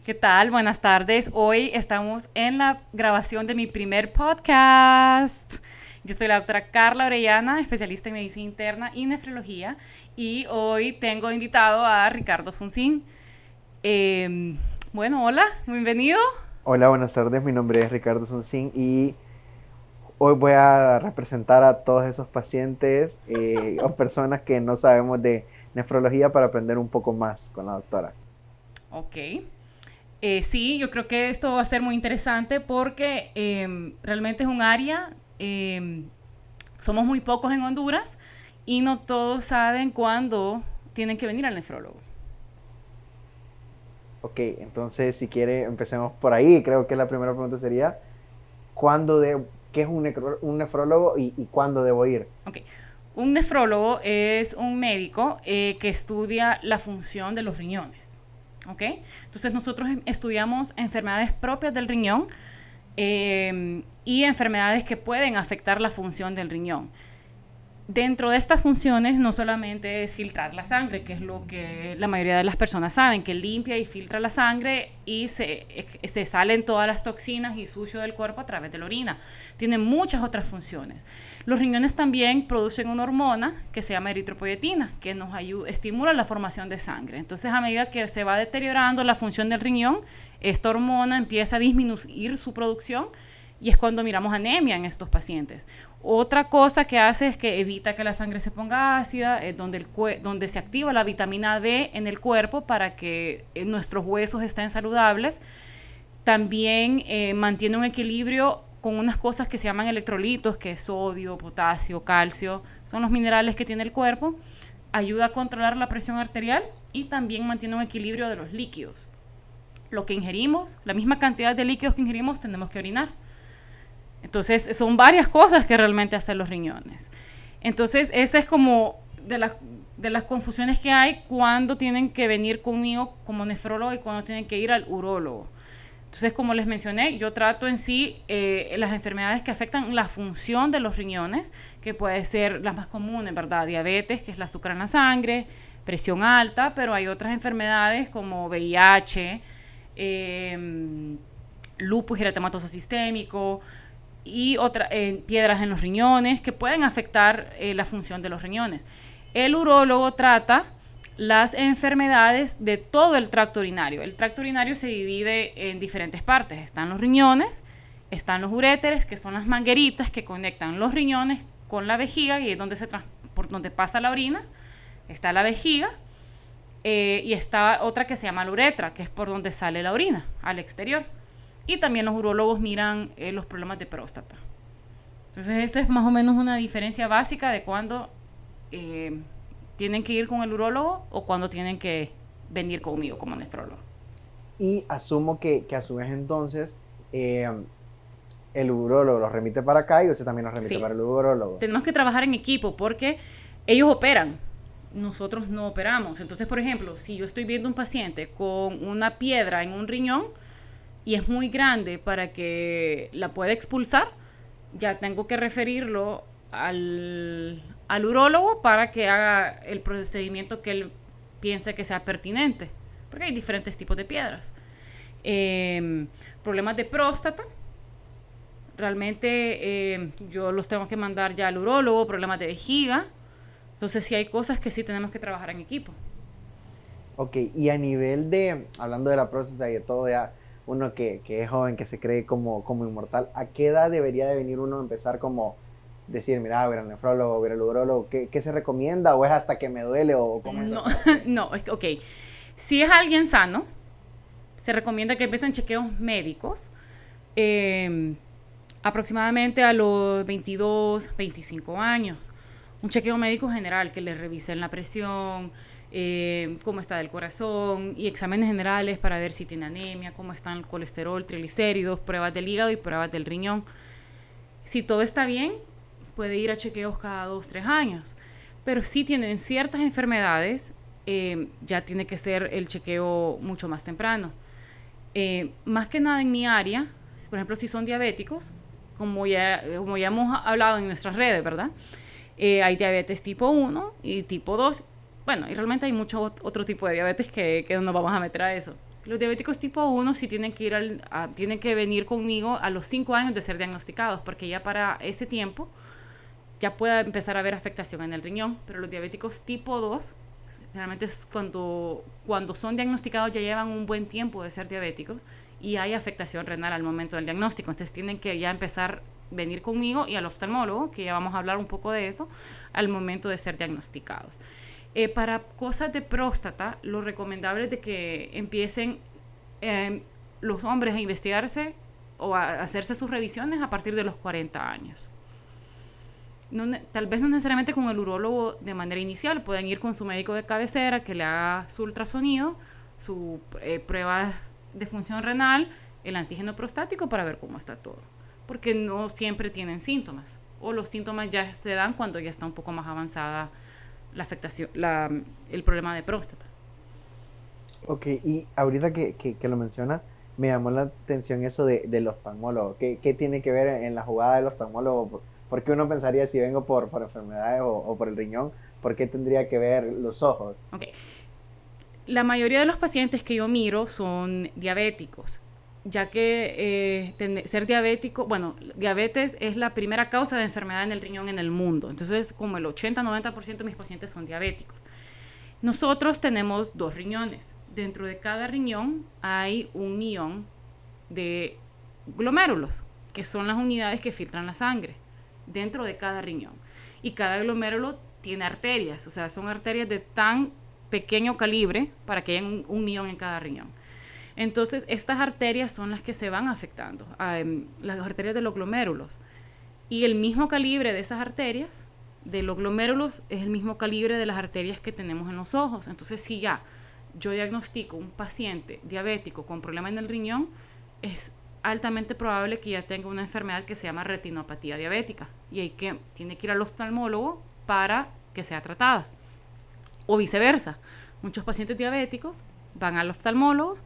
¿Qué tal? Buenas tardes. Hoy estamos en la grabación de mi primer podcast. Yo soy la doctora Carla Orellana, especialista en medicina interna y nefrología, y hoy tengo invitado a Ricardo Suncín. Bueno, hola, bienvenido. Hola, buenas tardes. Mi nombre es Ricardo Suncín y hoy voy a representar a todos esos pacientes o personas que no sabemos de nefrología para aprender un poco más con la doctora. Ok. Sí, yo creo que esto va a ser muy interesante porque realmente es un área, somos muy pocos en Honduras y no todos saben cuándo tienen que venir al nefrólogo. Ok, entonces si quiere empecemos por ahí. Creo que la primera pregunta sería, ¿qué es un nefrólogo y cuándo debo ir? Ok. Un nefrólogo es un médico que estudia la función de los riñones. ¿Ok? Entonces nosotros estudiamos enfermedades propias del riñón y enfermedades que pueden afectar la función del riñón. Dentro de estas funciones no solamente es filtrar la sangre, que es lo que la mayoría de las personas saben, que limpia y filtra la sangre y se salen todas las toxinas y sucio del cuerpo a través de la orina. Tiene muchas otras funciones. Los riñones también producen una hormona que se llama eritropoyetina, que nos ayuda, estimula la formación de sangre. Entonces, a medida que se va deteriorando la función del riñón, esta hormona empieza a disminuir su producción y es cuando miramos anemia en estos pacientes. Otra cosa que hace es que evita que la sangre se ponga ácida, es donde se activa la vitamina D en el cuerpo para que nuestros huesos estén saludables. También mantiene un equilibrio con unas cosas que se llaman electrolitos, que es sodio, potasio, calcio, son los minerales que tiene el cuerpo. Ayuda a controlar la presión arterial y también mantiene un equilibrio de los líquidos. Lo que ingerimos, la misma cantidad de líquidos que ingerimos, tenemos que orinar. Entonces, son varias cosas que realmente hacen los riñones. Entonces, esa es como de las confusiones que hay cuando tienen que venir conmigo como nefrólogo y cuando tienen que ir al urólogo. Entonces, como les mencioné, yo trato en sí las enfermedades que afectan la función de los riñones, que puede ser las más comunes, ¿verdad? Diabetes, que es el azúcar en la sangre, presión alta, pero hay otras enfermedades como VIH, lupus eritematoso sistémico, y piedras en los riñones que pueden afectar la función de los riñones. El urólogo trata las enfermedades de todo el tracto urinario. El tracto urinario se divide en diferentes partes. Están los riñones, están los uréteres, que son las mangueritas que conectan los riñones con la vejiga y es por donde pasa la orina. Está la vejiga y está otra que se llama la uretra, que es por donde sale la orina al exterior. Y también los urólogos miran los problemas de próstata. Entonces, esta es más o menos una diferencia básica de cuándo tienen que ir con el urólogo o cuándo tienen que venir conmigo como nefrólogo. Y asumo que a su vez entonces el urólogo los remite para acá y usted también los remite Sí, para el urólogo. tenemos que trabajar en equipo porque ellos operan, nosotros no operamos. Entonces, por ejemplo, si yo estoy viendo un paciente con una piedra en un riñón y es muy grande para que la pueda expulsar, ya tengo que referirlo al urólogo para que haga el procedimiento que él piense que sea pertinente, porque hay diferentes tipos de piedras. Problemas de próstata, realmente yo los tengo que mandar ya al urólogo. Problemas de vejiga, entonces sí hay cosas que sí tenemos que trabajar en equipo. Ok, y a nivel de, hablando de la próstata y de todo, ya uno que es joven, que se cree como inmortal, ¿a qué edad debería de venir uno a empezar como decir, mira, voy al nefrólogo, voy al urólogo? ¿Qué se recomienda? ¿O es hasta que me duele? ¿O cómo es esa No, parte? no, ok. Si es alguien sano, se recomienda que empiecen chequeos médicos eh, aproximadamente a los 22, 25 años. Un chequeo médico general que les revisen la presión, cómo está el corazón y exámenes generales para ver si tiene anemia, cómo están el colesterol, triglicéridos, pruebas del hígado y pruebas del riñón. Si todo está bien, puede ir a chequeos cada 2, 3 años. Pero si tienen ciertas enfermedades, ya tiene que ser el chequeo mucho más temprano. Más que nada en mi área, por ejemplo, si son diabéticos, como ya hemos hablado en nuestras redes, ¿verdad? Hay diabetes tipo 1 y tipo 2. Bueno, y realmente hay mucho otro tipo de diabetes que no nos vamos a meter a eso. Los diabéticos tipo 1 sí tienen que tienen que venir conmigo a los 5 años de ser diagnosticados, porque ya para ese tiempo ya puede empezar a haber afectación en el riñón. Pero los diabéticos tipo 2, generalmente es cuando son diagnosticados ya llevan un buen tiempo de ser diabéticos y hay afectación renal al momento del diagnóstico. Entonces tienen que ya empezar a venir conmigo y al oftalmólogo, que ya vamos a hablar un poco de eso, al momento de ser diagnosticados. Para cosas de próstata, lo recomendable es de que empiecen los hombres a investigarse o a hacerse sus revisiones a partir de los 40 años. No, tal vez no necesariamente con el urólogo de manera inicial, pueden ir con su médico de cabecera que le haga su ultrasonido, su prueba de función renal, el antígeno prostático para ver cómo está todo, porque no siempre tienen síntomas, o los síntomas ya se dan cuando ya está un poco más avanzada la afectación, el problema de próstata. Ok, y ahorita que lo menciona, me llamó la atención eso del oftalmólogo. ¿Qué tiene que ver en la jugada del oftalmólogo? ¿Por qué uno pensaría si vengo por enfermedades o por el riñón? ¿Por qué tendría que ver los ojos? Ok. La mayoría de los pacientes que yo miro son diabéticos, ya que ser diabético, bueno, diabetes es la primera causa de enfermedad en el riñón en el mundo. Entonces, como el 80-90% de mis pacientes son diabéticos. Nosotros tenemos 2 riñones. Dentro de cada riñón hay 1 millón de glomérulos, que son las unidades que filtran la sangre, dentro de cada riñón. Y cada glomérulo tiene arterias, o sea, son arterias de tan pequeño calibre para que haya 1 millón en cada riñón. Entonces, estas arterias son las que se van afectando, las arterias de los glomérulos. Y el mismo calibre de esas arterias, de los glomérulos, es el mismo calibre de las arterias que tenemos en los ojos. Entonces, si ya yo diagnostico un paciente diabético con problema en el riñón, es altamente probable que ya tenga una enfermedad que se llama retinopatía diabética y tiene que ir al oftalmólogo para que sea tratada. O viceversa, muchos pacientes diabéticos van al oftalmólogo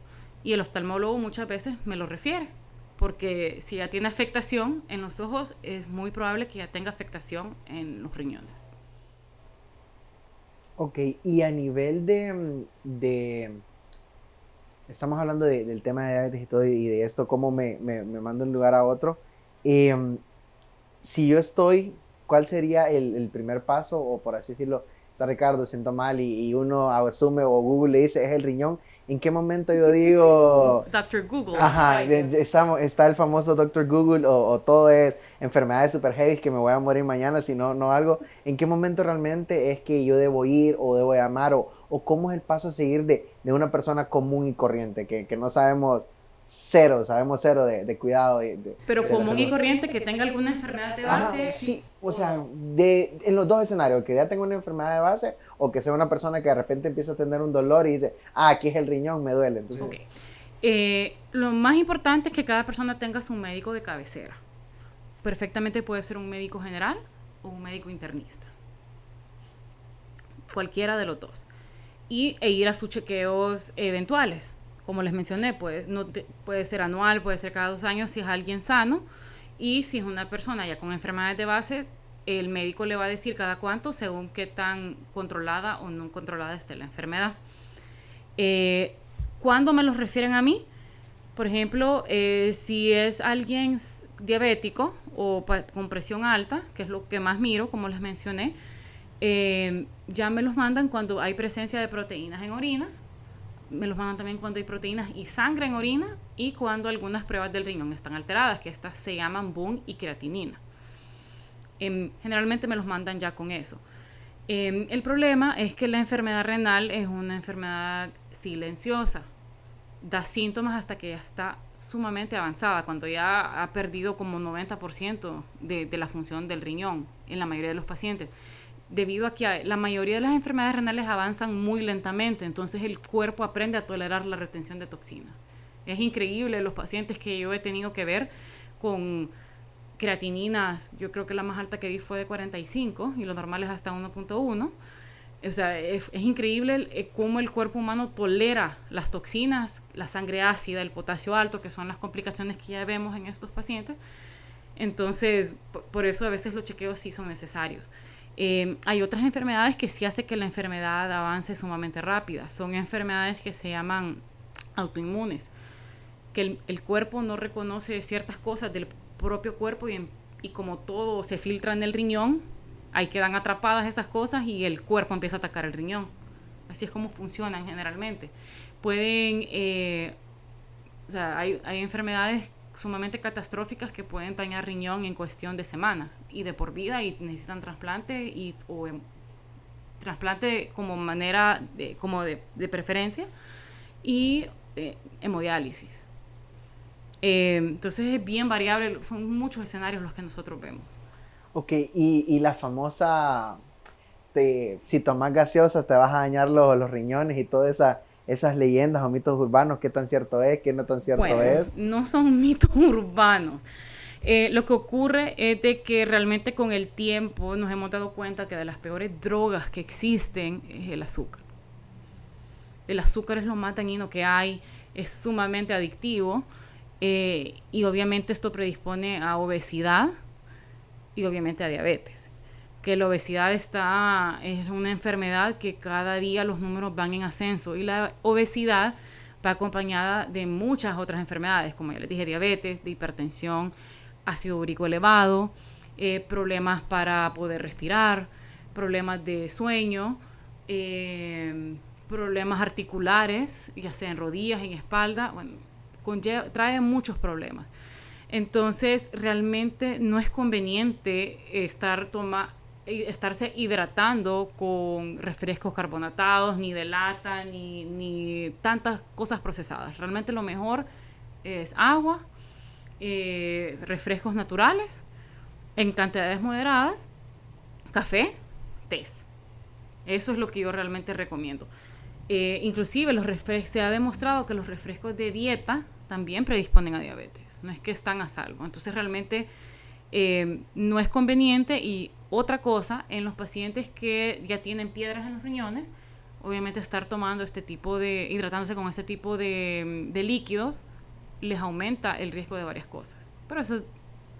y el oftalmólogo muchas veces me lo refiere, porque si ya tiene afectación en los ojos, es muy probable que ya tenga afectación en los riñones. Ok, y a nivel estamos hablando del tema de diabetes y todo, y de esto, cómo me manda de un lugar a otro. Si yo estoy, ¿cuál sería el primer paso? O por así decirlo, está Ricardo, siento mal, y uno asume o Google le dice, es el riñón. ¿En qué momento yo digo... Doctor Google. Ajá, está el famoso Doctor Google o todo es enfermedades super heavy que me voy a morir mañana si no algo? ¿En qué momento realmente es que yo debo ir o debo llamar o cómo es el paso a seguir de una persona común y corriente que no sabemos sabemos cero de cuidado? Pero común y corriente que tenga alguna enfermedad de base. Sí, o sea, en los 2 escenarios, que ya tenga una enfermedad de base o que sea una persona que de repente empieza a tener un dolor y dice, aquí es el riñón, me duele. Entonces, okay. Lo más importante es que cada persona tenga su médico de cabecera. Perfectamente puede ser un médico general o un médico internista. Cualquiera de los 2. E ir a sus chequeos eventuales. Como les mencioné, puede ser anual, puede ser cada 2 años si es alguien sano. Y si es una persona ya con enfermedades de base, el médico le va a decir cada cuánto según qué tan controlada o no controlada esté la enfermedad. ¿Cuándo me los refieren a mí? Por ejemplo, si es alguien diabético o con presión alta, que es lo que más miro, como les mencioné, ya me los mandan cuando hay presencia de proteínas en orina. Me los mandan también cuando hay proteínas y sangre en orina y cuando algunas pruebas del riñón están alteradas, que estas se llaman BUN y creatinina. Generalmente me los mandan ya con eso. El problema es que la enfermedad renal es una enfermedad silenciosa. Da síntomas hasta que ya está sumamente avanzada, cuando ya ha perdido como 90% de la función del riñón en la mayoría de los pacientes. Debido a que la mayoría de las enfermedades renales avanzan muy lentamente, entonces el cuerpo aprende a tolerar la retención de toxinas. Es increíble los pacientes que yo he tenido que ver con creatininas, yo creo que la más alta que vi fue de 45 y lo normal es hasta 1.1. O sea, es increíble cómo el cuerpo humano tolera las toxinas, la sangre ácida, el potasio alto, que son las complicaciones que ya vemos en estos pacientes. Entonces, por eso a veces los chequeos sí son necesarios. Hay otras enfermedades que sí hacen que la enfermedad avance sumamente rápida. Son enfermedades que se llaman autoinmunes, que el cuerpo no reconoce ciertas cosas del propio cuerpo y como todo se filtra en el riñón, ahí quedan atrapadas esas cosas y el cuerpo empieza a atacar el riñón. Así es como funcionan generalmente. Pueden, o sea, hay enfermedades sumamente catastróficas que pueden dañar riñón en cuestión de semanas y de por vida y necesitan trasplante trasplante como manera de preferencia y hemodiálisis. Entonces es bien variable, son muchos escenarios los que nosotros vemos. Ok, y la famosa, si tomas gaseosas te vas a dañar los riñones y todas esas leyendas o mitos urbanos, ¿qué tan cierto es? ¿Qué no tan cierto es? No son mitos urbanos. Lo que ocurre es de que realmente con el tiempo nos hemos dado cuenta que de las peores drogas que existen es el azúcar. El azúcar es lo más dañino que hay, es sumamente adictivo y obviamente esto predispone a obesidad y obviamente a diabetes. Que la obesidad es una enfermedad que cada día los números van en ascenso y la obesidad va acompañada de muchas otras enfermedades, como ya les dije, diabetes, de hipertensión, ácido úrico elevado, problemas para poder respirar, problemas de sueño, problemas articulares, ya sea en rodillas, en espalda, bueno, trae muchos problemas. Entonces, realmente no es conveniente estarse hidratando con refrescos carbonatados, ni de lata, ni tantas cosas procesadas. Realmente lo mejor es agua, refrescos naturales, en cantidades moderadas, café, tés. Eso es lo que yo realmente recomiendo. Inclusive se ha demostrado que los refrescos de dieta también predisponen a diabetes, no es que están a salvo. Entonces realmente no es conveniente. Y otra cosa, en los pacientes que ya tienen piedras en los riñones, obviamente estar tomando hidratándose con este tipo de líquidos les aumenta el riesgo de varias cosas. Pero eso,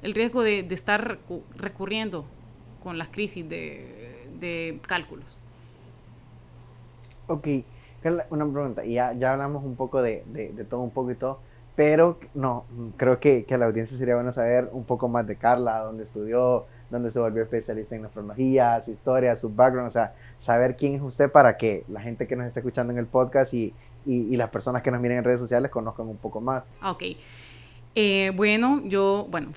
el riesgo de estar recurriendo con las crisis de cálculos. Ok, una pregunta, y ya hablamos un poco de todo un poco y todo, pero no, creo que a la audiencia sería bueno saber un poco más de Carla, dónde estudió, dónde se volvió especialista en nefrología, su historia, su background, o sea, saber quién es usted para que la gente que nos está escuchando en el podcast y las personas que nos miren en redes sociales conozcan un poco más. Ok. Bueno,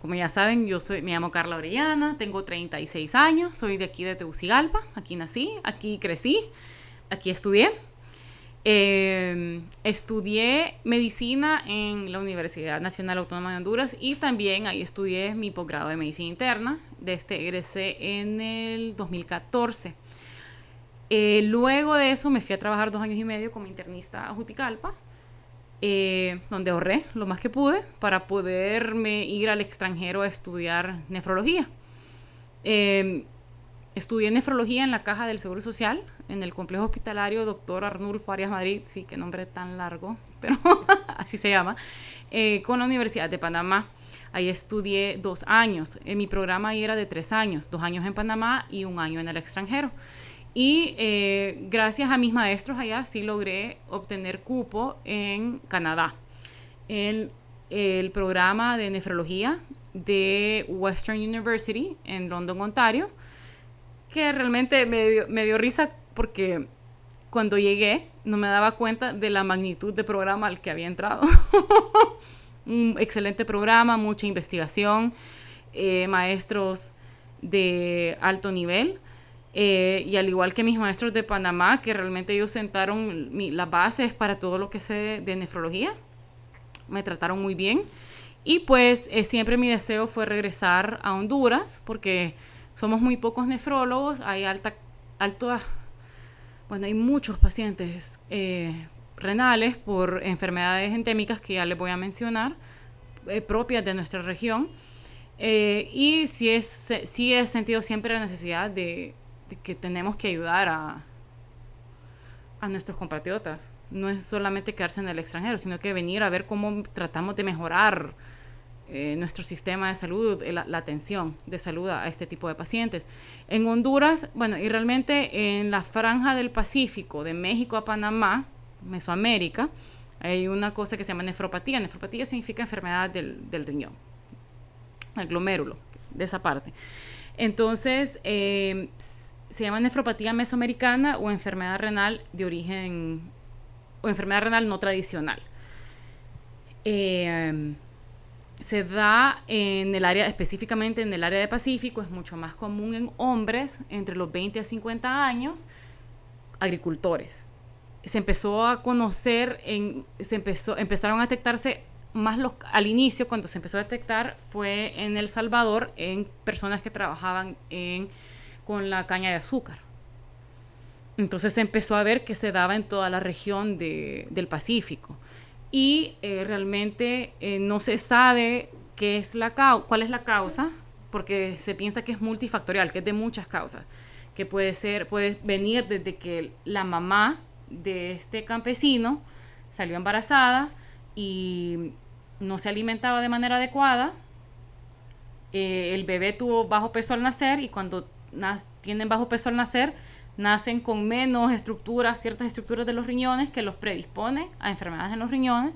como ya saben, me llamo Carla Orellana, tengo 36 años, soy de aquí de Tegucigalpa, aquí nací, aquí crecí, aquí estudié. Estudié medicina en la Universidad Nacional Autónoma de Honduras y también ahí estudié mi posgrado de medicina interna. Egresé en el 2014. Luego de eso me fui a trabajar 2 años y medio como internista a Juticalpa, donde ahorré lo más que pude para poderme ir al extranjero a estudiar nefrología. Estudié nefrología en la Caja del Seguro Social, en el complejo hospitalario Dr. Arnulfo Arias Madrid, sí, qué nombre tan largo, pero así se llama, con la Universidad de Panamá. Ahí estudié 2 años. Mi programa ahí era de 3 años, 2 años en Panamá y 1 año en el extranjero. Y gracias a mis maestros allá sí logré obtener cupo en Canadá, en el programa de nefrología de Western University en London, Ontario, que realmente me dio risa porque cuando llegué no me daba cuenta de la magnitud de programa al que había entrado. Un excelente programa, mucha investigación, maestros de alto nivel, y al igual que mis maestros de Panamá, que realmente ellos sentaron las bases para todo lo que sé de nefrología, me trataron muy bien. Y pues siempre mi deseo fue regresar a Honduras porque somos muy pocos nefrólogos, hay hay muchos pacientes renales por enfermedades endémicas que ya les voy a mencionar, propias de nuestra región, y sí he sentido siempre la necesidad de que tenemos que ayudar a nuestros compatriotas. No es solamente quedarse en el extranjero, sino que venir a ver cómo tratamos de mejorar nuestro sistema de salud, la atención de salud a este tipo de pacientes. En Honduras, y realmente en la franja del Pacífico, de México a Panamá, Mesoamérica, Hay una cosa que se llama nefropatía. Nefropatía significa enfermedad del riñón, el glomérulo, de esa parte. Entonces, se llama nefropatía mesoamericana o enfermedad renal de origen, o enfermedad renal no tradicional. Se da en el área, específicamente en el área de Pacífico, es mucho más común en hombres entre los 20 a 50 años, agricultores. Se empezó a conocer, empezaron a detectarse más al inicio, cuando se empezó a detectar, fue en El Salvador, en personas que trabajaban con la caña de azúcar. Entonces se empezó a ver que se daba en toda la región del Pacífico. Y realmente no se sabe cuál es la causa, porque se piensa que es multifactorial, que es de muchas causas, que puede venir desde que la mamá de este campesino salió embarazada y no se alimentaba de manera adecuada, el bebé tuvo bajo peso al nacer, y cuando tienen bajo peso al nacer, nacen con menos estructuras, ciertas estructuras de los riñones que los predispone a enfermedades en los riñones,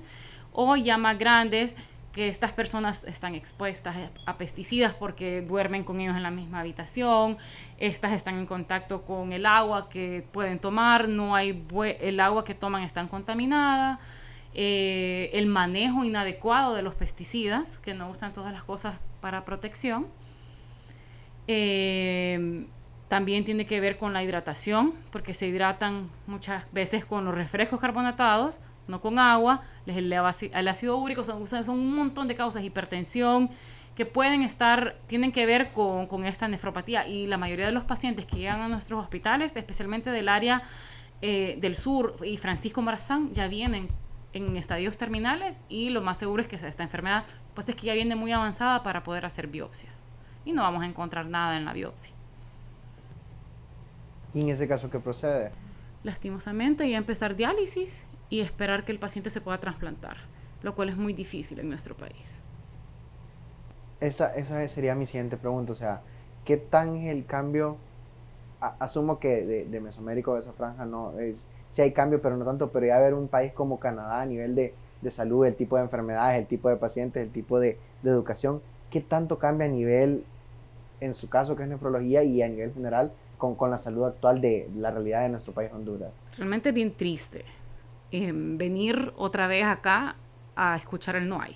o ya más grandes, que estas personas están expuestas a pesticidas porque duermen con ellos en la misma habitación, estas están en contacto con el agua que pueden tomar, el agua que toman está contaminada, el manejo inadecuado de los pesticidas, que no usan todas las cosas para protección. También tiene que ver con la hidratación, porque se hidratan muchas veces con los refrescos carbonatados, no con agua, les eleva el ácido úrico, son un montón de causas, hipertensión, que tienen que ver con esta nefropatía. Y la mayoría de los pacientes que llegan a nuestros hospitales, especialmente del área del sur y Francisco Morazán, ya vienen en estadios terminales, y lo más seguro es que esta enfermedad pues es que ya viene muy avanzada para poder hacer biopsias, y no vamos a encontrar nada en la biopsia. ¿Y en ese caso qué procede? Lastimosamente, ya empezar diálisis y esperar que el paciente se pueda trasplantar, lo cual es muy difícil en nuestro país. Esa sería mi siguiente pregunta, o sea, ¿qué tan es el cambio? Asumo que de Mesoamérica o de esa franja no es, sí hay cambio, pero no tanto, pero ya ver un país como Canadá a nivel de salud, el tipo de enfermedades, el tipo de pacientes, el tipo de educación, ¿qué tanto cambia a nivel, en su caso que es nefrología, y a nivel general con la salud actual de la realidad de nuestro país, Honduras? Realmente bien triste venir otra vez acá a escuchar el no hay,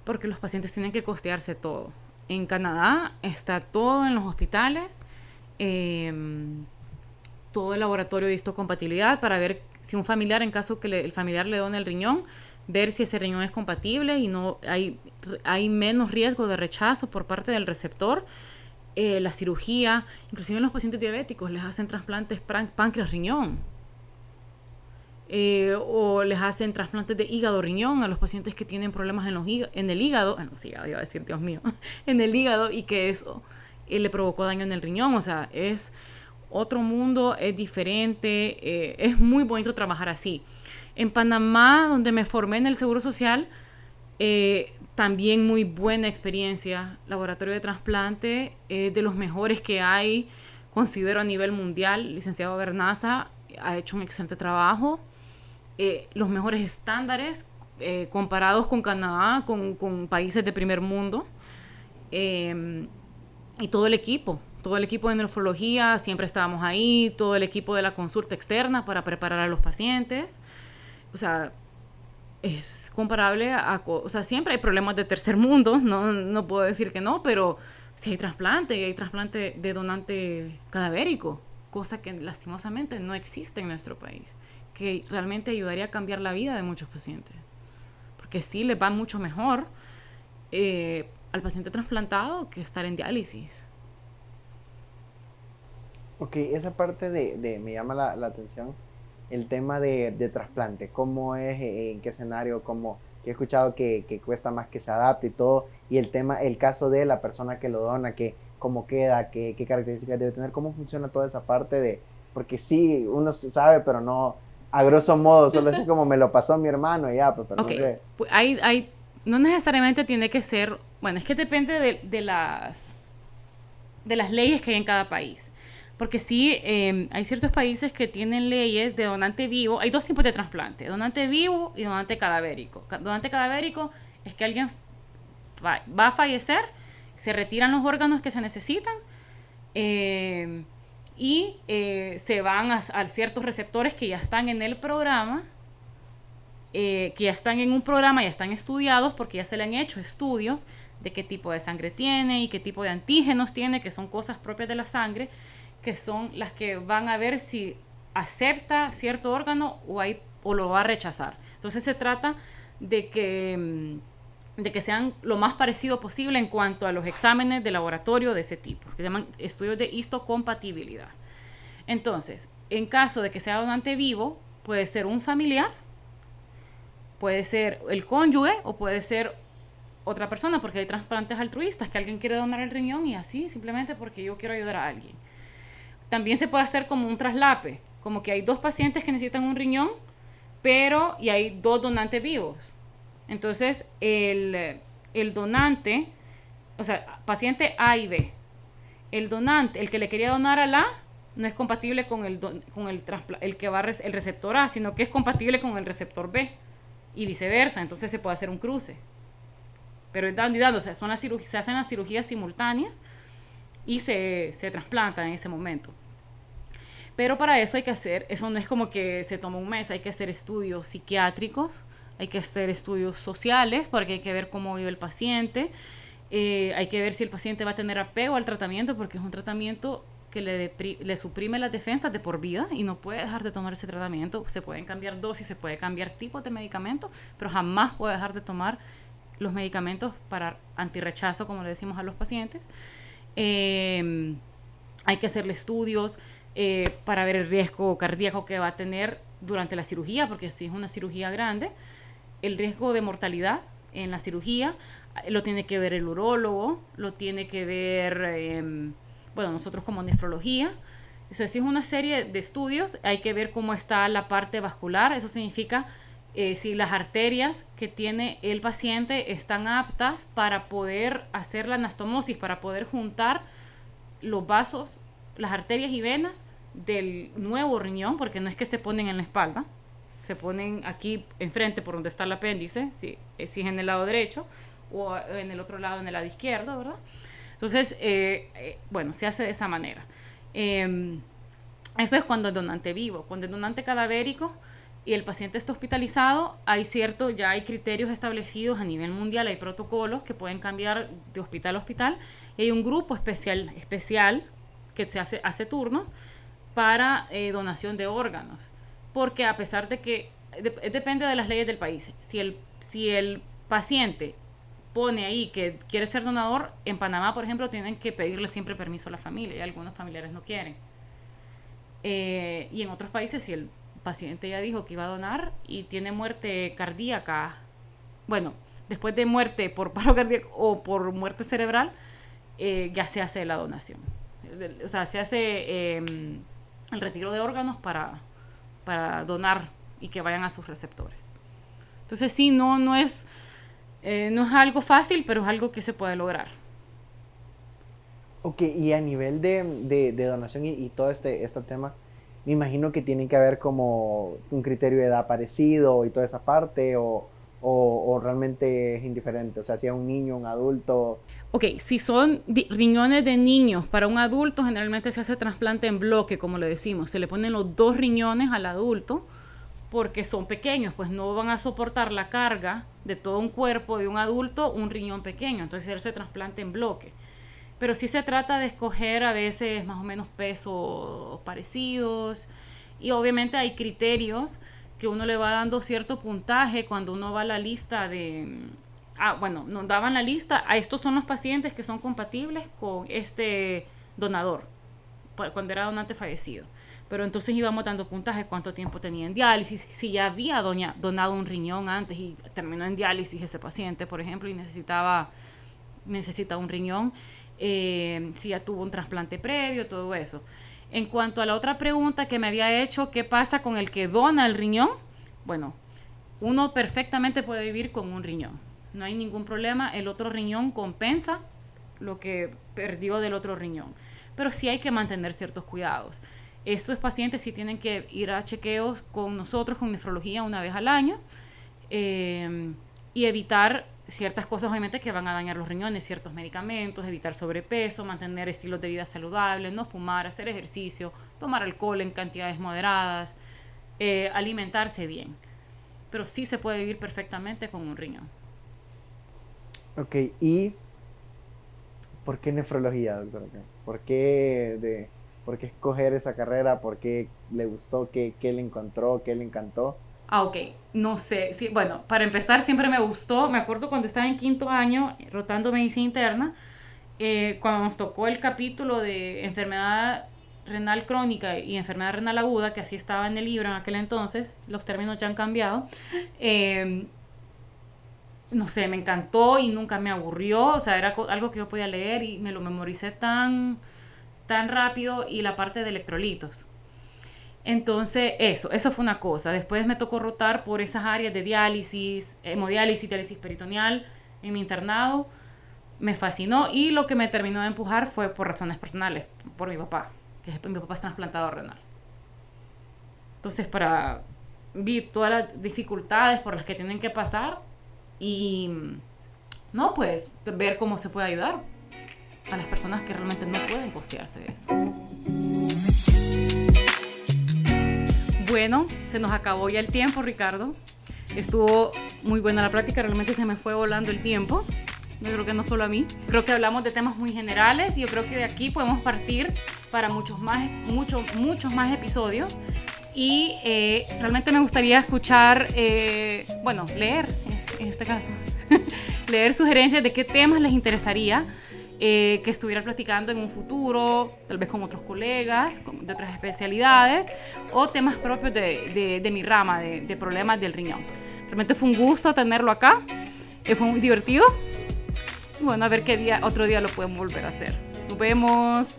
porque los pacientes tienen que costearse todo. En Canadá está todo en los hospitales, todo el laboratorio de histocompatibilidad para ver si un familiar, en caso que el familiar le done el riñón, ver si ese riñón es compatible y no hay menos riesgo de rechazo por parte del receptor. La cirugía, inclusive en los pacientes diabéticos les hacen trasplantes páncreas-riñón, o les hacen trasplantes de hígado-riñón a los pacientes que tienen problemas en el hígado, iba a decir, Dios mío, en el hígado, y que eso le provocó daño en el riñón. O sea, es otro mundo, es diferente, es muy bonito trabajar así. En Panamá, donde me formé en el Seguro Social, también muy buena experiencia. Laboratorio de trasplante, de los mejores que hay, considero, a nivel mundial. Licenciado Bernaza ha hecho un excelente trabajo. Los mejores estándares comparados con Canadá, con países de primer mundo. Y todo el equipo de nefrología, siempre estábamos ahí, todo el equipo de la consulta externa para preparar a los pacientes. O sea, es comparable o sea, siempre hay problemas de tercer mundo, no puedo decir que no, pero si hay trasplante de donante cadavérico, cosa que lastimosamente no existe en nuestro país, que realmente ayudaría a cambiar la vida de muchos pacientes, porque sí les va mucho mejor al paciente trasplantado que estar en diálisis. Ok, esa parte me llama la atención, el tema de trasplante, cómo es, en qué escenario, que he escuchado que cuesta más que se adapte y todo, y el caso de la persona que lo dona, cómo queda, qué características debe tener, cómo funciona toda esa parte porque sí, uno sabe, pero no, a grosso modo, solo es como me lo pasó mi hermano y ya, pero okay. No sé. Pues no necesariamente tiene que ser, bueno, es que depende de las leyes que hay en cada país. Porque sí, hay ciertos países que tienen leyes de donante vivo. Hay dos tipos de trasplante, donante vivo y donante cadavérico. Donante cadavérico es que alguien va a fallecer, se retiran los órganos que se necesitan se van a ciertos receptores que ya están en el programa, que ya están en un programa, ya están estudiados porque ya se le han hecho estudios de qué tipo de sangre tiene y qué tipo de antígenos tiene, que son cosas propias de la sangre, que son las que van a ver si acepta cierto órgano o lo va a rechazar. Entonces se trata de que sean lo más parecido posible en cuanto a los exámenes de laboratorio de ese tipo, que se llaman estudios de histocompatibilidad. Entonces, en caso de que sea donante vivo, puede ser un familiar, puede ser el cónyuge o puede ser otra persona, porque hay trasplantes altruistas, que alguien quiere donar el riñón y así, simplemente porque yo quiero ayudar a alguien. También se puede hacer como un traslape, como que hay 2 pacientes que necesitan un riñón, y hay 2 donantes vivos. Entonces, el donante, o sea, paciente A y B, el donante, el que le quería donar al A, no es compatible con el receptor A, sino que es compatible con el receptor B, y viceversa. Entonces se puede hacer un cruce. Pero es dando y dando, o sea, se hacen las cirugías simultáneas y se trasplantan en ese momento. Pero para eso eso no es como que se toma un mes, hay que hacer estudios psiquiátricos, hay que hacer estudios sociales, porque hay que ver cómo vive el paciente, hay que ver si el paciente va a tener apego al tratamiento, porque es un tratamiento que le suprime las defensas de por vida y no puede dejar de tomar ese tratamiento. Se pueden cambiar dosis, se puede cambiar tipos de medicamentos, pero jamás puede dejar de tomar los medicamentos para antirrechazo, como le decimos a los pacientes. Hay que hacerle estudios para ver el riesgo cardíaco que va a tener durante la cirugía, porque si es una cirugía grande, el riesgo de mortalidad en la cirugía lo tiene que ver el urólogo, lo tiene que ver, nosotros como nefrología. O sea, si es una serie de estudios, hay que ver cómo está la parte vascular. Eso significa si las arterias que tiene el paciente están aptas para poder hacer la anastomosis, para poder juntar los vasos, las arterias y venas del nuevo riñón, porque no es que se ponen en la espalda, se ponen aquí enfrente por donde está el apéndice, si es en el lado derecho, o en el otro lado, en el lado izquierdo, ¿verdad? Entonces, se hace de esa manera. Eso es cuando es donante vivo. Cuando es donante cadavérico y el paciente está hospitalizado, ya hay criterios establecidos a nivel mundial, hay protocolos que pueden cambiar de hospital a hospital, y hay un grupo especial que se hace turnos para donación de órganos, porque a pesar de que depende de las leyes del país, si el paciente pone ahí que quiere ser donador, en Panamá, por ejemplo, tienen que pedirle siempre permiso a la familia, y algunos familiares no quieren. Y en otros países, si el paciente ya dijo que iba a donar y tiene muerte cardíaca, después de muerte por paro cardíaco o por muerte cerebral, ya se hace la donación. O sea, se hace el retiro de órganos para donar y que vayan a sus receptores. Entonces sí, no es algo fácil, pero es algo que se puede lograr. Ok, y a nivel de donación y todo este tema, me imagino que tiene que haber como un criterio de edad parecido y toda esa parte, o realmente es indiferente, o sea, si es un niño, un adulto. Ok, si son riñones de niños para un adulto, generalmente se hace trasplante en bloque, como le decimos, se le ponen los 2 riñones al adulto, porque son pequeños, pues no van a soportar la carga de todo un cuerpo de un adulto, un riñón pequeño, entonces se hace trasplante en bloque. Pero sí se trata de escoger a veces más o menos pesos parecidos, y obviamente hay criterios que uno le va dando cierto puntaje cuando uno va a la lista nos daban la lista, estos son los pacientes que son compatibles con este donador, cuando era donante fallecido. Pero entonces íbamos dando puntaje, cuánto tiempo tenía en diálisis, si ya había donado un riñón antes y terminó en diálisis ese paciente, por ejemplo, y necesita un riñón, si ya tuvo un trasplante previo, todo eso. En cuanto a la otra pregunta que me había hecho, ¿qué pasa con el que dona el riñón? Bueno, uno perfectamente puede vivir con un riñón, no hay ningún problema, el otro riñón compensa lo que perdió del otro riñón. pero sí hay que mantener ciertos cuidados. Estos pacientes sí tienen que ir a chequeos con nosotros, con nefrología, una vez al año, y evitar ciertas cosas, obviamente, que van a dañar los riñones, ciertos medicamentos, evitar sobrepeso, mantener estilos de vida saludables, no fumar, hacer ejercicio, tomar alcohol en cantidades moderadas, alimentarse bien. Pero sí se puede vivir perfectamente con un riñón. Ok, ¿y por qué nefrología, doctora? ¿Por qué escoger esa carrera? ¿Por qué le gustó? ¿Qué le encontró? ¿Qué le encantó? Ok, no sé, sí, bueno, para empezar siempre me gustó, me acuerdo cuando estaba en quinto año rotando medicina interna, cuando nos tocó el capítulo de enfermedad renal crónica y enfermedad renal aguda, que así estaba en el libro en aquel entonces, los términos ya han cambiado, no sé, me encantó y nunca me aburrió, o sea, era algo que yo podía leer y me lo memoricé tan rápido, y la parte de electrolitos. Entonces, eso fue una cosa. Después me tocó rotar por esas áreas de diálisis, hemodiálisis, diálisis peritoneal en mi internado. Me fascinó, y lo que me terminó de empujar fue por razones personales, por mi papá, mi papá es trasplantado renal. Entonces, vi todas las dificultades por las que tienen que pasar y, no, pues, ver cómo se puede ayudar a las personas que realmente no pueden costearse eso. Bueno, se nos acabó ya el tiempo, Ricardo. Estuvo muy buena la plática, realmente se me fue volando el tiempo. Yo creo que no solo a mí. Creo que hablamos de temas muy generales y yo creo que de aquí podemos partir para muchos más episodios. Y realmente me gustaría escuchar, leer, en este caso, leer sugerencias de qué temas les interesaría que estuviera platicando en un futuro, tal vez con otros colegas de otras especialidades, o temas propios de mi rama, de problemas del riñón. Realmente fue un gusto tenerlo acá, fue muy divertido. Y bueno, a ver qué otro día lo podemos volver a hacer. Nos vemos.